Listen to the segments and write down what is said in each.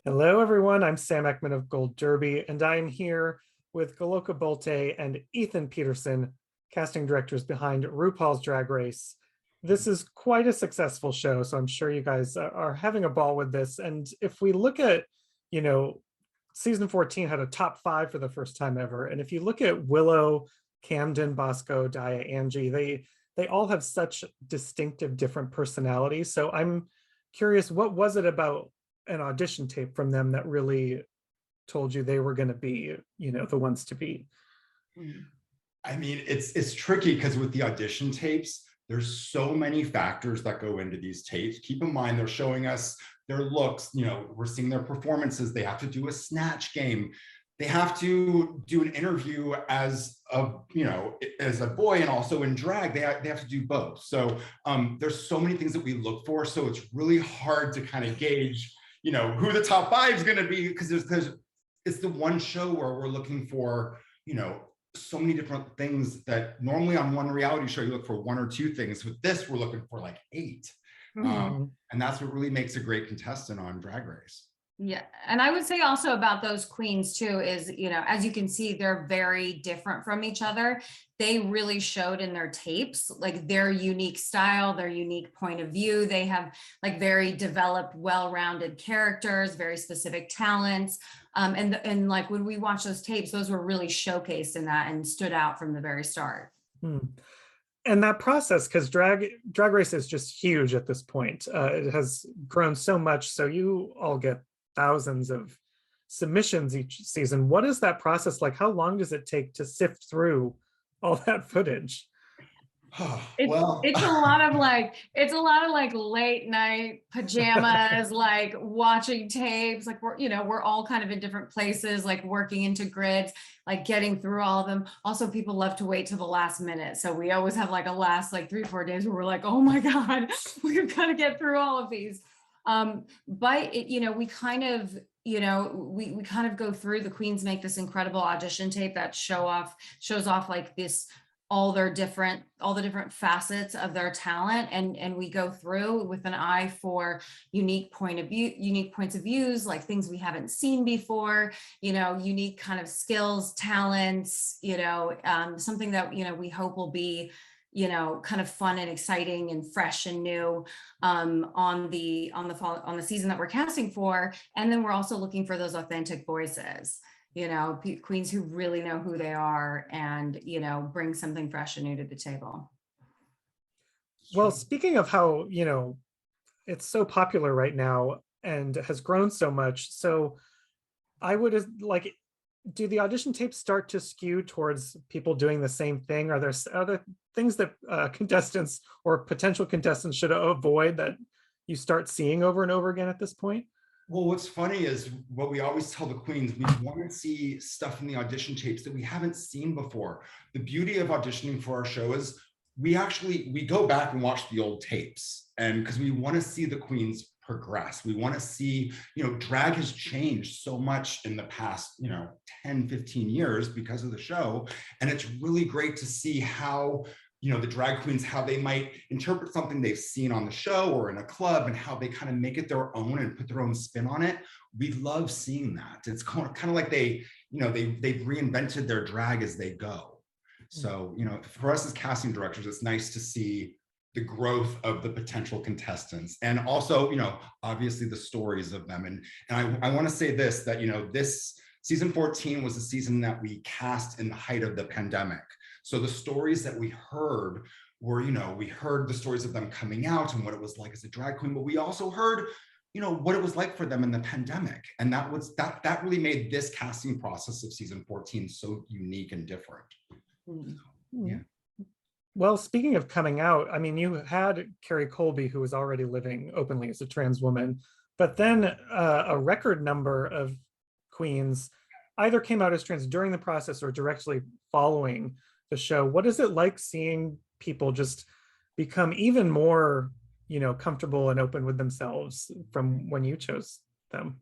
Hello, everyone. I'm Sam Eckmann of Gold Derby, and I'm here with Goloka Bolte and Ethan Petersen, casting directors behind RuPaul's Drag Race. This is quite a successful show, so I'm sure you guys are having a ball with this. And if we look at, season 14 had a top 5 for the first time ever. And if you look at Willow, Camden, Bosco, Daya, Angie, they all have such distinctive different personalities. So I'm curious, what was it about an audition tape from them that really told you they were going to be, the ones to beat? I mean, it's tricky because with the audition tapes, there's so many factors that go into these tapes. Keep in mind, they're showing us their looks, we're seeing their performances. They have to do a snatch game. They have to do an interview as a boy and also in drag. They have to do both. So there's so many things that we look for. So it's really hard to kind of gauge, who the top 5 is going to be, because it's the one show where we're looking for, so many different things that normally on one reality show, you look for 1 or 2 things. With this, we're looking for like 8. And that's what really makes a great contestant on Drag Race. Yeah, and I would say also about those queens too is, as you can see, they're very different from each other. They really showed in their tapes, like their unique style, their unique point of view. They have like very developed, well-rounded characters, very specific talents. And like when we watch those tapes, those were really showcased in that and stood out from the very start. And that process, because drag race is just huge at this point. It has grown so much. So you all get thousands of submissions each season. What is that process like? How long does it take to sift through all that footage? It's a lot of like late night pajamas, like watching tapes, like we're all kind of in different places, like working into grids, like getting through all of them. Also, people love to wait till the last minute. So we always have like a last like 3-4 days where we're like, oh my God, we've got to get through all of these. But we kind of go through, the queens make this incredible audition tape that shows off like this, all the different facets of their talent. And we go through with an eye for unique points of views, like things we haven't seen before, unique kind of skills, talents, something that, we hope will be, kind of fun and exciting and fresh and new on the season that we're casting for. And then we're also looking for those authentic voices, queens who really know who they are and, bring something fresh and new to the table. Well, speaking of how, it's so popular right now and has grown so much. So I would like, do the audition tapes start to skew towards people doing the same thing? Are there other things that contestants or potential contestants should avoid that you start seeing over and over again at this point? Well, what's funny is what we always tell the queens, we want to see stuff in the audition tapes that we haven't seen before. The beauty of auditioning for our show is we go back and watch the old tapes, and because we want to see the queens progress. We want to see, drag has changed so much in the past, 10, 15 years because of the show. And it's really great to see how, the drag queens, how they might interpret something they've seen on the show or in a club and how they kind of make it their own and put their own spin on it. We love seeing that. It's kind of like they've reinvented their drag as they go. So, for us as casting directors, it's nice to see the growth of the potential contestants, and also, obviously the stories of them. And I want to say this, that, this season 14 was a season that we cast in the height of the pandemic. So the stories that we heard were, we heard the stories of them coming out and what it was like as a drag queen, but we also heard, what it was like for them in the pandemic. And that really made this casting process of season 14 so unique and different. Yeah. Well, speaking of coming out, I mean, you had Carrie Colby, who was already living openly as a trans woman, but then a record number of queens either came out as trans during the process or directly following the show. What is it like seeing people just become even more, comfortable and open with themselves from when you chose them?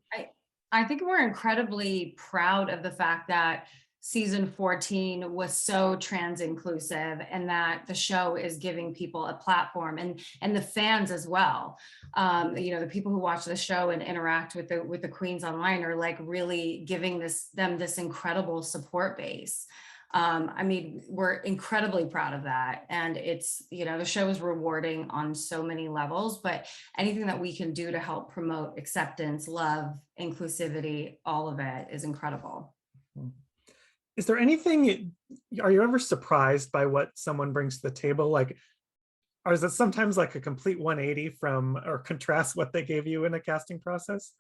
I think we're incredibly proud of the fact that season 14 was so trans inclusive, and that the show is giving people a platform, and the fans as well. The people who watch the show and interact with the queens online are like really giving them this incredible support base. We're incredibly proud of that. And it's, the show is rewarding on so many levels, but anything that we can do to help promote acceptance, love, inclusivity, all of it is incredible. Is there anything, are you ever surprised by what someone brings to the table? Like, or is it sometimes like a complete 180 from, or contrast what they gave you in a casting process?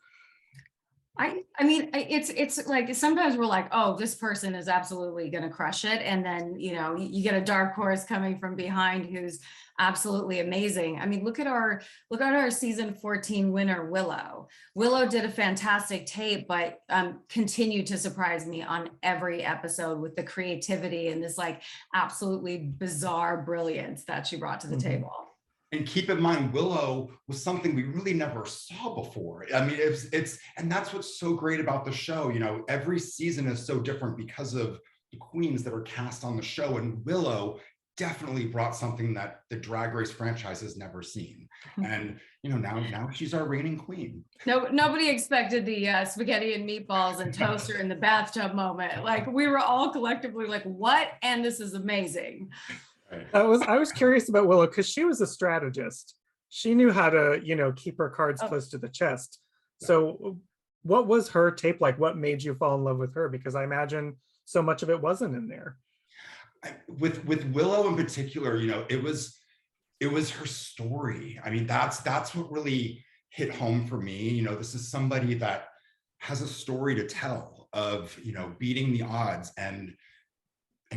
It's like sometimes we're like, oh, this person is absolutely going to crush it, and then you get a dark horse coming from behind who's absolutely amazing. Look at our season 14 winner, Willow. Willow did a fantastic tape, but continued to surprise me on every episode with the creativity and this like absolutely bizarre brilliance that she brought to the table. And keep in mind, Willow was something we really never saw before. And that's what's so great about the show. Every season is so different because of the queens that are cast on the show. And Willow definitely brought something that the Drag Race franchise has never seen. And now she's our reigning queen. Nobody expected the spaghetti and meatballs and toaster in the bathtub moment. Like, we were all collectively like, what? And this is amazing. I was curious about Willow because she was a strategist. She knew how to, keep her cards close to the chest. So what was her tape like? What made you fall in love with her? Because I imagine so much of it wasn't in there. With Willow in particular, it was her story. That's what really hit home for me. You know, this is somebody that has a story to tell of, you know, beating the odds and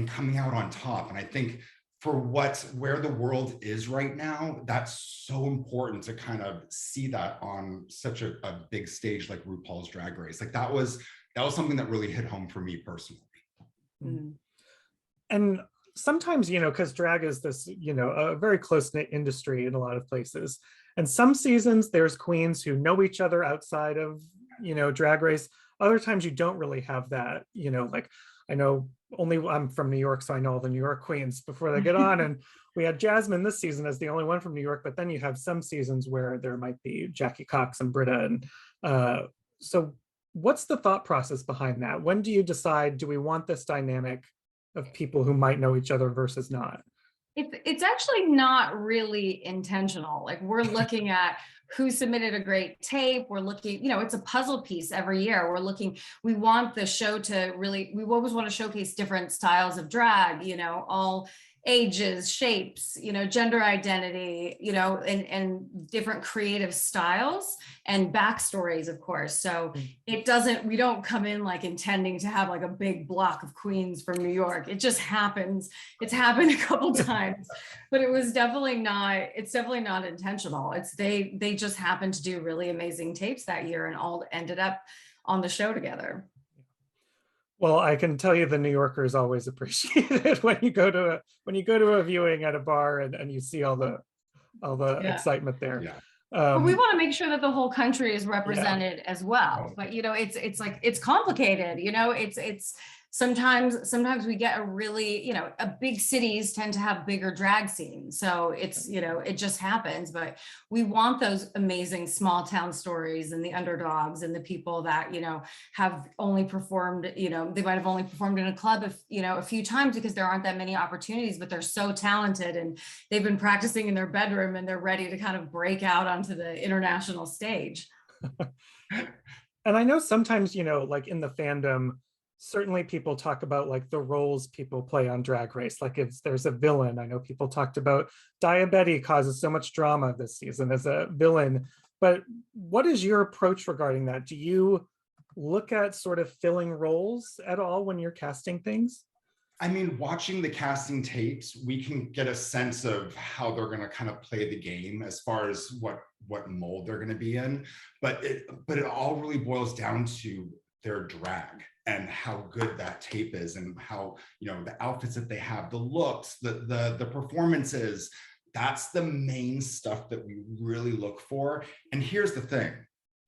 coming out on top. And I think for where the world is right now, that's so important to kind of see that on such a big stage like RuPaul's Drag Race. Like that was something that really hit home for me personally. Mm. And sometimes, you know, because drag is this, you know, a very close-knit industry in a lot of places. And some seasons there's queens who know each other outside of, you know, Drag Race. Other times you don't really have that, you know, like I know I'm from New York, so I know all the New York queens before they get on. And we had Jasmine this season as the only one from New York, but then you have some seasons where there might be Jackie Cox and Britta. And so what's the thought process behind that? When do you decide, do we want this dynamic of people who might know each other versus not? It's actually not really intentional. Like we're looking at who submitted a great tape. We're looking, you know, it's a puzzle piece every year. We want the show to really, we always want to showcase different styles of drag, you know, all ages, shapes, you know, gender identity, you know, and different creative styles and backstories, of course. So we don't come in like intending to have like a big block of queens from New York. It just happens. It's happened a couple times, but it's definitely not intentional. They just happened to do really amazing tapes that year and all ended up on the show together. Well, I can tell you the New Yorkers always appreciate it when you go to a viewing at a bar and you see all the excitement there. Yeah. But we want to make sure that the whole country is represented as well. But you know, it's like it's complicated. You know, it's sometimes we get a really, you know, big cities tend to have bigger drag scenes. So it's, you know, it just happens, but we want those amazing small town stories and the underdogs and the people that, you know, have only performed, you know, they might have only performed in a club, a few times because there aren't that many opportunities, but they're so talented and they've been practicing in their bedroom and they're ready to kind of break out onto the international stage. And I know sometimes, you know, like in the fandom, certainly people talk about like the roles people play on Drag Race. Like if there's a villain, I know people talked about Diabetes causes so much drama this season as a villain, but what is your approach regarding that? Do you look at sort of filling roles at all when you're casting things? I mean, watching the casting tapes, we can get a sense of how they're going to kind of play the game as far as what mold they're going to be in. But it all really boils down to their drag and how good that tape is and how, you know, the outfits that they have, the looks, the performances. That's the main stuff that we really look for. And here's the thing,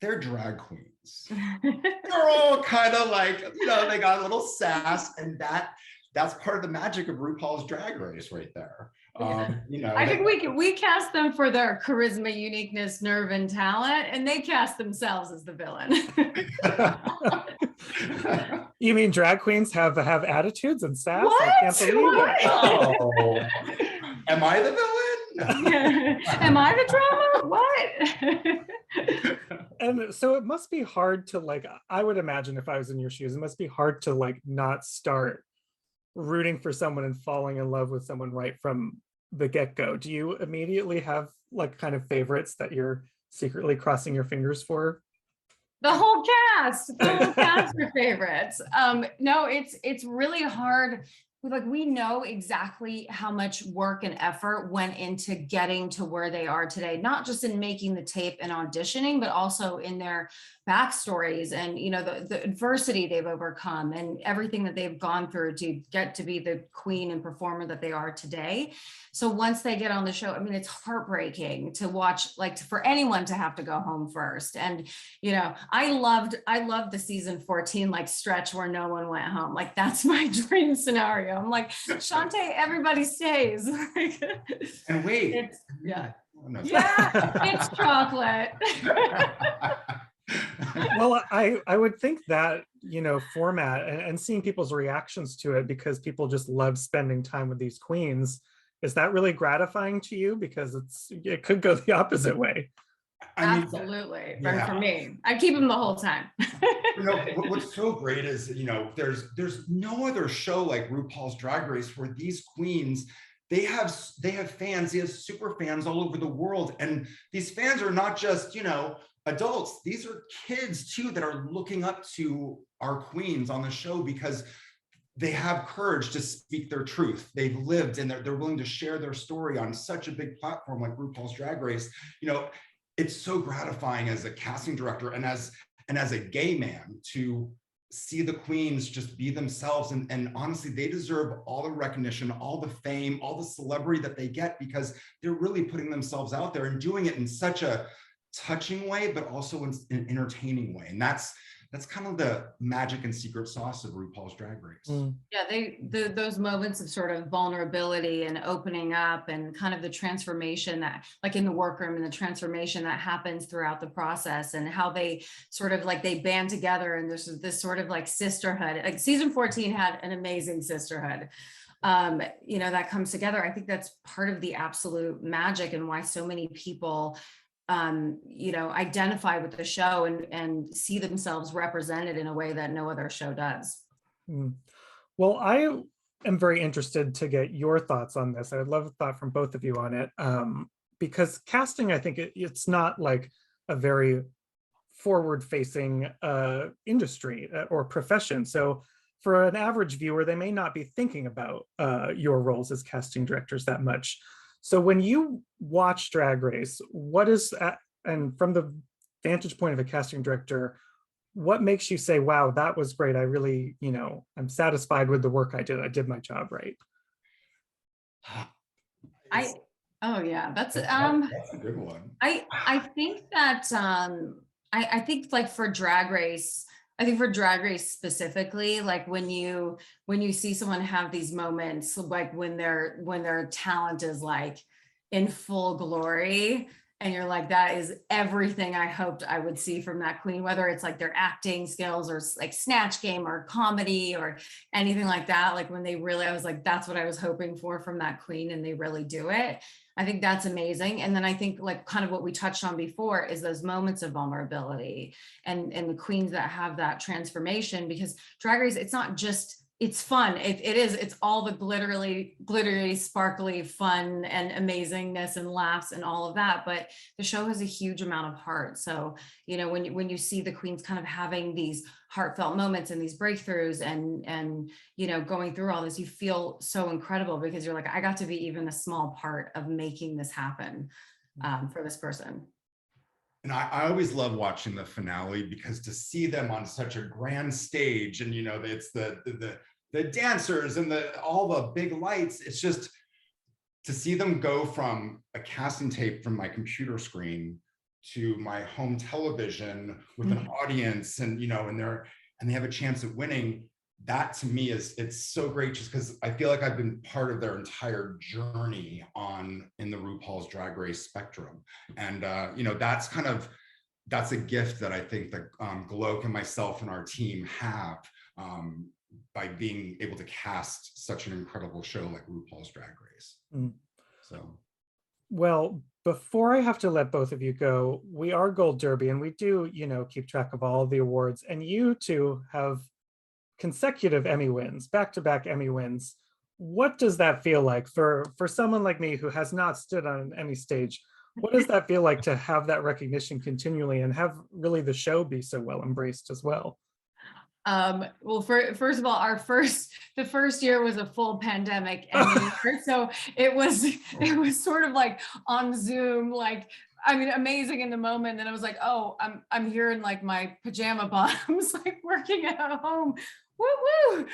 they're drag queens. They're all kind of like, you know, they got a little sass, and that's part of the magic of RuPaul's Drag Race right there. You know, I think we cast them for their charisma, uniqueness, nerve, and talent, and they cast themselves as the villain. You mean drag queens have attitudes and sass? What? I can't believe it. Oh. Am I the villain? Am I the drama? What? And so it must be hard to, like, I would imagine if I was in your shoes, it must be hard to like not start rooting for someone and falling in love with someone right from the get-go. Do you immediately have like kind of favorites that you're secretly crossing your fingers for? The whole cast are favorites. No, it's really hard. Like, we know exactly how much work and effort went into getting to where they are today, not just in making the tape and auditioning, but also in their backstories and, you know, the adversity they've overcome and everything that they've gone through to get to be the queen and performer that they are today. So once they get on the show, I mean, it's heartbreaking to watch, like, for anyone to have to go home first. And, you know, I loved the season 14 like stretch where no one went home. Like, that's my dream scenario. I'm like, Shantae, everybody stays. And wait, yeah, oh, no, it's chocolate. Well, I would think that, you know, format and seeing people's reactions to it, because people just love spending time with these queens, is that really gratifying to you? Because it could go the opposite way. I mean, absolutely. yeah. For me, I keep them the whole time. You know, what's so great is, you know, there's no other show like RuPaul's Drag Race where these queens, they have fans, they have super fans all over the world. And these fans are not just, you know, adults. These are kids too that are looking up to our queens on the show because they have courage to speak their truth. They've lived and they're willing to share their story on such a big platform like RuPaul's Drag Race. You know, it's so gratifying as a casting director and as a gay man to see the queens just be themselves. And honestly, they deserve all the recognition, all the fame, all the celebrity that they get, because they're really putting themselves out there and doing it in such a touching way, but also in an entertaining way. And that's kind of the magic and secret sauce of RuPaul's Drag Race. Yeah, those moments of sort of vulnerability and opening up and kind of the transformation that, like in the workroom, and the transformation that happens throughout the process, and how they sort of like they band together, and there's this sort of like sisterhood. Like season 14 had an amazing sisterhood. You know, that comes together. I think that's part of the absolute magic and why so many people you know, identify with the show and see themselves represented in a way that no other show does. Well, I am very interested to get your thoughts on this. I would love a thought from both of you on it, because casting, I think it's not like a very forward-facing industry or profession. So for an average viewer, they may not be thinking about your roles as casting directors that much. So when you watch Drag Race, what is, and from the vantage point of a casting director, what makes you say, wow, that was great. I really, you know, I'm satisfied with the work I did. I did my job right. Oh yeah, that's a good one. I think that I think like for Drag Race, I think for Drag Race specifically, like when you see someone have these moments, like when their talent is like in full glory, and you're like, that is everything I hoped I would see from that queen, whether it's like their acting skills or like snatch game or comedy or anything like that. Like when they really, I was like, that's what I was hoping for from that queen, and they really do it. I think that's amazing. And then I think like kind of what we touched on before is those moments of vulnerability and the queens that have that transformation, because Drag Race, it's not just, it's fun. It's all the glittery, sparkly fun and amazingness and laughs and all of that. But the show has a huge amount of heart. So, you know, when you see the queens kind of having these heartfelt moments and these breakthroughs and, you know, going through all this, you feel so incredible because you're like, I got to be even a small part of making this happen for this person. And I always love watching the finale, because to see them on such a grand stage, and you know, it's the dancers and all the big lights, it's just to see them go from a casting tape from my computer screen to my home television with an audience, and and they have a chance at winning. That to me it's so great, just because I feel like I've been part of their entire journey in the RuPaul's Drag Race spectrum. And that's a gift that I think that Goloka and myself and our team have, by being able to cast such an incredible show like RuPaul's Drag Race. So, well, before I have to let both of you go, we are Gold Derby, and we do, keep track of all of the awards, and you two have consecutive Emmy wins, back-to-back Emmy wins. What does that feel like for someone like me who has not stood on an Emmy stage? What does that feel like to have that recognition continually and have really the show be so well embraced as well? Well, first of all, the first year was a full pandemic Emmy year, so it was sort of like on Zoom, like, I mean, amazing in the moment. Then I was like, oh, I'm here in like my pajama bottoms, like working at home. Woo woo.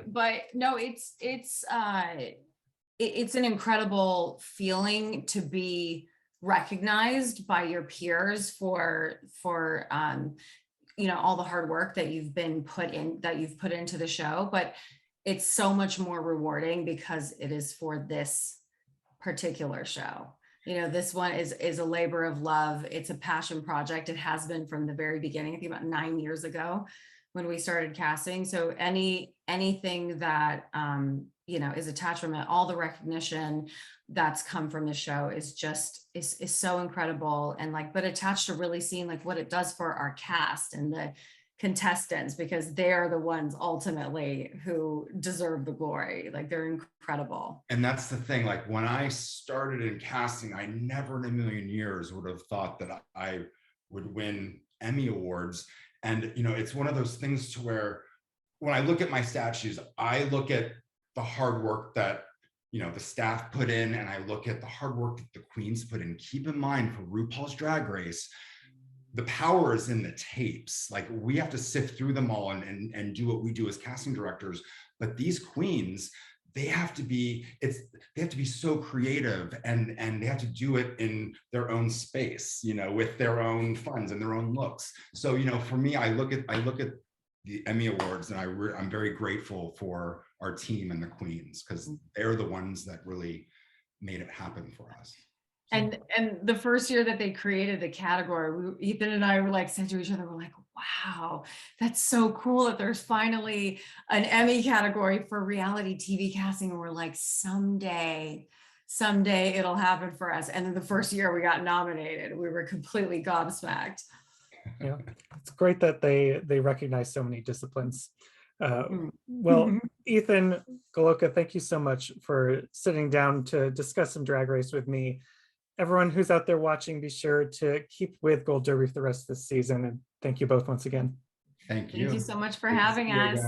But no, it's an incredible feeling to be recognized by your peers for all the hard work that you've put into the show. But it's so much more rewarding because it is for this particular show. This one is a labor of love. It's a passion project. It has been from the very beginning. I think about 9 years ago when we started casting. So anything that is attached from it, all the recognition that's come from the show is so incredible, and but attached to really seeing like what it does for our cast and the contestants, because they're the ones ultimately who deserve the glory. Like, they're incredible. And that's the thing, like when I started in casting, I never in a million years would have thought that I would win Emmy Awards. And it's one of those things to where when I look at my statues, I look at the hard work that the staff put in, and I look at the hard work that the queens put in. Keep in mind, for RuPaul's Drag Race, the power is in the tapes. Like, we have to sift through them all and do what we do as casting directors. But these queens, they have to be so creative, and they have to do it in their own space, with their own funds and their own looks. So, for me, I look at the Emmy Awards, and I'm very grateful for our team and the queens, because they're the ones that really made it happen for us. And the first year that they created the category, Ethan and I were like, said to each other, we're like, wow, that's so cool that there's finally an Emmy category for reality TV casting. And we're like, someday it'll happen for us. And then the first year we got nominated, we were completely gobsmacked. Yeah, it's great that they recognize so many disciplines. Well, Ethan, Goloka, thank you so much for sitting down to discuss some Drag Race with me. Everyone who's out there watching, be sure to keep with Gold Derby for the rest of this season. And thank you both once again. Thank you. Thank you so much for having us.